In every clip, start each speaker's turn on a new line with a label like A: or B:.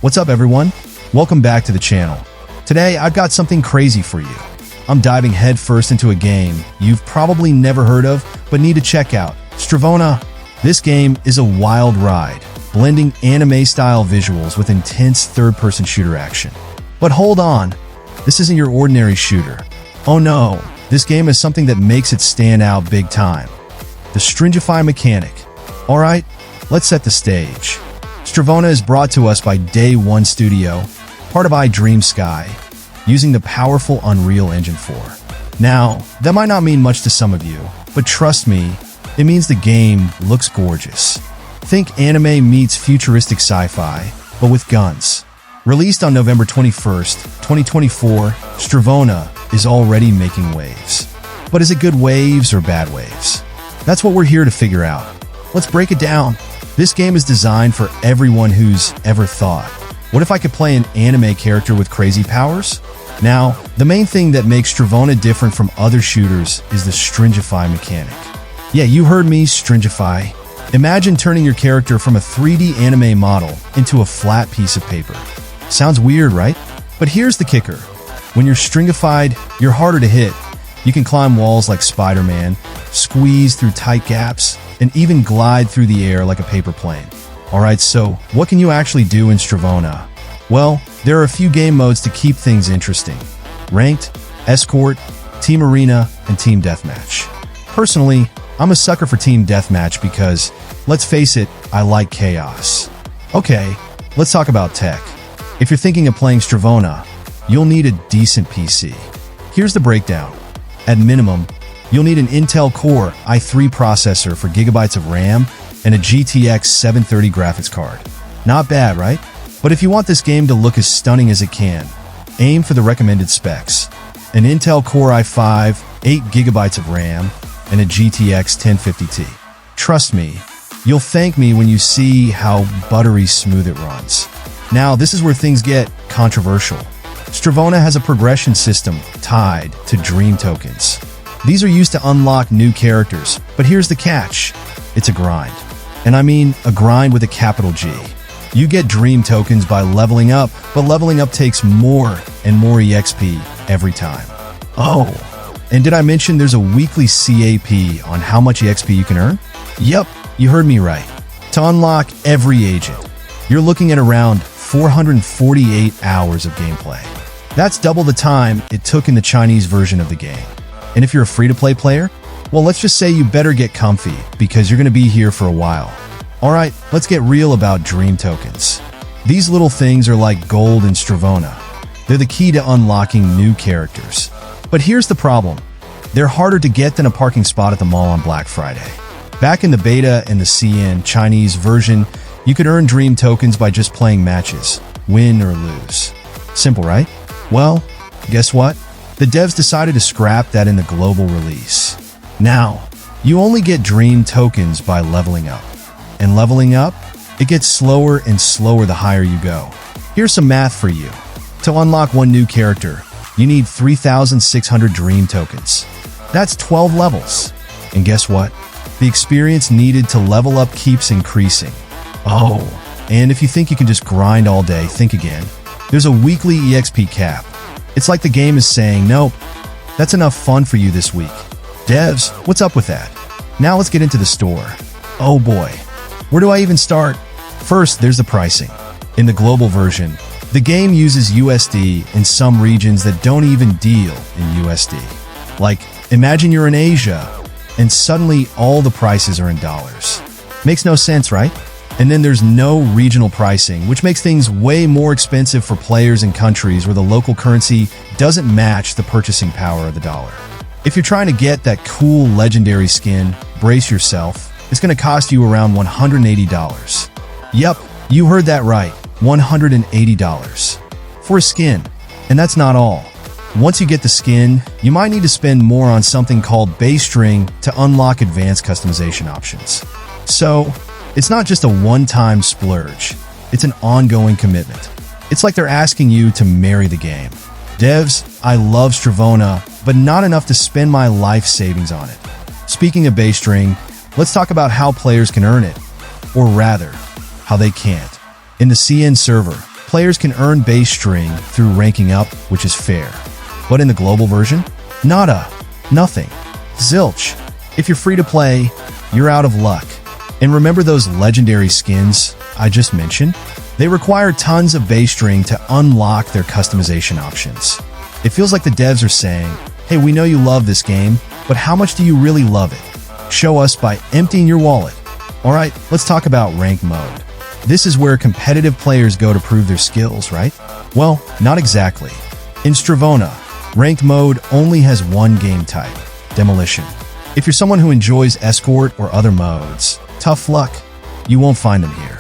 A: What's up everyone? Welcome back to the channel. Today I've got something crazy for you. I'm diving headfirst into a game you've probably never heard of but need to check out. Strivona. This game is a wild ride, blending anime-style visuals with intense third-person shooter action. But hold on, this isn't your ordinary shooter. Oh no, this game is something that makes it stand out big time. The Strivona mechanic. Alright, let's set the stage. Strivona is brought to us by Day One Studio, part of iDream Sky, using the powerful Unreal Engine 4. Now, that might not mean much to some of you, but trust me, it means the game looks gorgeous. Think anime meets futuristic sci-fi, but with guns. Released on November 21st, 2024, Strivona is already making waves. But is it good waves or bad waves? That's what we're here to figure out. Let's break it down. This game is designed for everyone who's ever thought, what if I could play an anime character with crazy powers? Now, the main thing that makes Strivona different from other shooters is the Strivona mechanic. Yeah, you heard me, Strivona. Imagine turning your character from a 3D anime model into a flat piece of paper. Sounds weird, right? But here's the kicker. When you're stringified, you're harder to hit. You can climb walls like Spider-Man, squeeze through tight gaps, and even glide through the air like a paper plane. Alright, so what can you actually do in Strivona? Well, there are a few game modes to keep things interesting. Ranked, Escort, Team Arena, and Team Deathmatch. Personally, I'm a sucker for Team Deathmatch because, let's face it, I like chaos. Okay, let's talk about tech. If you're thinking of playing Strivona, you'll need a decent PC. Here's the breakdown. At minimum, you'll need an Intel Core i3 processor for gigabytes of RAM and a GTX 730 graphics card. Not bad, right? But if you want this game to look as stunning as it can, aim for the recommended specs. An Intel Core i5, 8 gigabytes of RAM, and a GTX 1050 Ti. Trust me, you'll thank me when you see how buttery smooth it runs. Now, this is where things get controversial. Strivona has a progression system tied to Dream Tokens. These are used to unlock new characters, but here's the catch. It's a grind. And I mean a grind with a capital G. You get Dream Tokens by leveling up, but leveling up takes more and more EXP every time. Oh, and did I mention there's a weekly CAP on how much EXP you can earn? Yep, you heard me right. To unlock every agent, you're looking at around 448 hours of gameplay. That's double the time it took in the Chinese version of the game. And if you're a free-to-play player, well, let's just say you better get comfy because you're going to be here for a while. Alright, let's get real about Dream Tokens. These little things are like gold in Strivona. They're the key to unlocking new characters. But here's the problem. They're harder to get than a parking spot at the mall on Black Friday. Back in the beta and the CN Chinese version, you could earn Dream Tokens by just playing matches, win or lose. Simple, right? Well, guess what? The devs decided to scrap that in the global release. Now, you only get Dream Tokens by leveling up. And leveling up, it gets slower and slower the higher you go. Here's some math for you. To unlock one new character, you need 3,600 Dream Tokens. That's 12 levels. And guess what? The experience needed to level up keeps increasing. Oh, and if you think you can just grind all day, think again. There's a weekly EXP cap. It's like the game is saying, nope, that's enough fun for you this week. Devs, what's up with that? Now let's get into the store. Oh boy, where do I even start? First, there's the pricing. In the global version, the game uses USD in some regions that don't even deal in USD. Like, imagine you're in Asia, and suddenly all the prices are in dollars. Makes no sense, right? And then there's no regional pricing, which makes things way more expensive for players in countries where the local currency doesn't match the purchasing power of the dollar. If you're trying to get that cool legendary skin, brace yourself. It's going to cost you around $180. Yep, you heard that right, $180 for a skin. And that's not all. Once you get the skin, you might need to spend more on something called base string to unlock advanced customization options. So, it's not just a one-time splurge, it's an ongoing commitment. It's like they're asking you to marry the game. Devs, I love Strivona, but not enough to spend my life savings on it. Speaking of base string, let's talk about how players can earn it. Or rather, how they can't. In the CN server, Players can earn base string through ranking up, which is fair. But in the global version, nada, nothing, zilch. If you're free to play, you're out of luck. And remember those legendary skins I just mentioned? They require tons of base string to unlock their customization options. It feels like the devs are saying, hey, we know you love this game, but how much do you really love it? Show us by emptying your wallet. Alright, let's talk about rank mode. This is where competitive players go to prove their skills, right? Well, not exactly. In Strivona, ranked mode only has one game type, demolition. If you're someone who enjoys escort or other modes, tough luck. You won't find them here.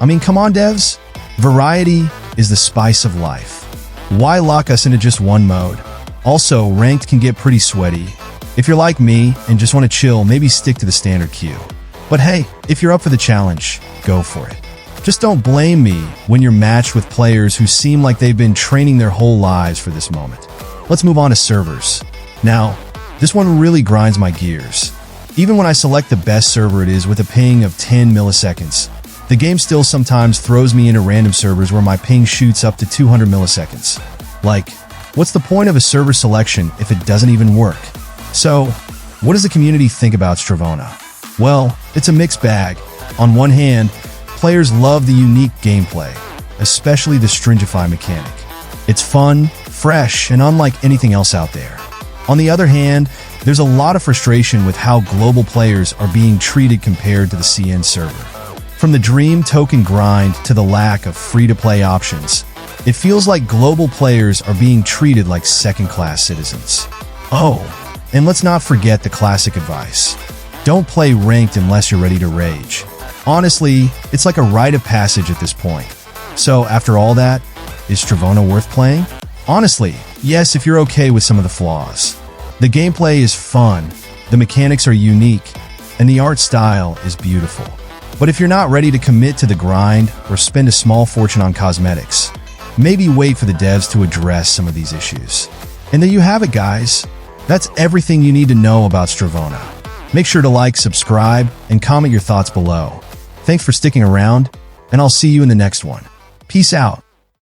A: I mean, come on, devs. Variety is the spice of life. Why lock us into just one mode? Also, ranked can get pretty sweaty. If you're like me and just want to chill, maybe stick to the standard queue. But hey, if you're up for the challenge, go for it. Just don't blame me when you're matched with players who seem like they've been training their whole lives for this moment. Let's move on to servers. Now, this one really grinds my gears. Even when I select the best server it is with a ping of 10 milliseconds, the game still sometimes throws me into random servers where my ping shoots up to 200 milliseconds. Like, what's the point of a server selection if it doesn't even work? So, what does the community think about Strivona? Well, it's a mixed bag. On one hand, players love the unique gameplay, especially the stringify mechanic. It's fun, fresh, and unlike anything else out there. On the other hand, there's a lot of frustration with how global players are being treated compared to the CN server. From the dream token grind to the lack of free-to-play options, it feels like global players are being treated like second-class citizens. Oh, and let's not forget the classic advice. Don't play ranked unless you're ready to rage. Honestly, it's like a rite of passage at this point. So after all that, is Strivona worth playing? Honestly, yes, if you're okay with some of the flaws. The gameplay is fun, the mechanics are unique, and the art style is beautiful. But if you're not ready to commit to the grind or spend a small fortune on cosmetics, maybe wait for the devs to address some of these issues. And there you have it, guys. That's everything you need to know about Strivona. Make sure to like, subscribe, and comment your thoughts below. Thanks for sticking around, and I'll see you in the next one. Peace out.